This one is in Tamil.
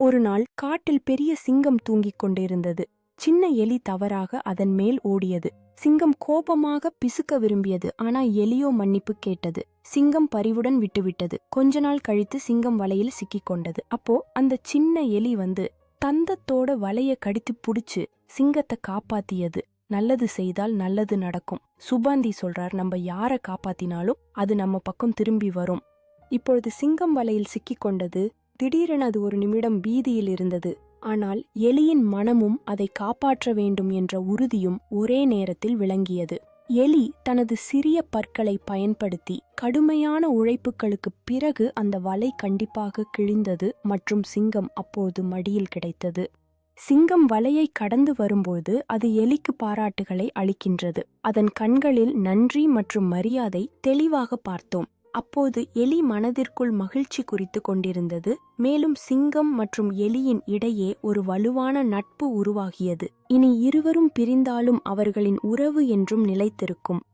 ஒரு நாள் காட்டில் பெரிய சிங்கம் தூங்கிக் கொண்டிருந்தது. சின்ன எலி தவறாக அதன் மேல் ஓடியது. சிங்கம் கோபமாக பிசுக்க விரும்பியது. ஆனா எலியோ மன்னிப்பு கேட்டது. சிங்கம் பரிவுடன் விட்டுவிட்டது. கொஞ்ச நாள் கழித்து சிங்கம் வலையில் சிக்கிக் கொண்டது. அப்போ அந்த சின்ன எலி தந்தத்தோட வலைய கடித்து புடிச்சு சிங்கத்தை காப்பாத்தியது. நல்லது செய்தால் நல்லது நடக்கும். சுபாந்தி சொல்றார், நம்ம யார காப்பாத்தினாலும் அது நம்ம பக்கம் திரும்பி வரும். இப்பொழுது சிங்கம் வலையில் சிக்கிக் கொண்டது. திடீரென அது ஒரு நிமிடம் பீதியில் இருந்தது. ஆனால் எலியின் மனமும் அதை காப்பாற்ற வேண்டும் என்ற உறுதியும் ஒரே நேரத்தில் விளங்கியது. எலி தனது சிறிய பற்களை பயன்படுத்தி கடுமையான உழைப்புகளுக்கு பிறகு அந்த வலை கண்டிப்பாக கிழிந்தது மற்றும் சிங்கம் அப்போது மடியில் கிடைத்தது. சிங்கம் வலையை கடந்து வரும்போது அது எலிக்கு பாராட்டுகளை அளிக்கின்றது. அதன் கண்களில் நன்றி மற்றும் மரியாதை தெளிவாக பார்த்தோம். அப்போது எலி மனதிற்குள் மகிழ்ச்சி குறித்து கொண்டிருந்தது. மேலும் சிங்கம் மற்றும் எலியின் இடையே ஒரு வலுவான நட்பு உருவாகியது. இனி இருவரும் பிரிந்தாலும் அவர்களின் உறவு என்றும் நிலைத்திருக்கும்.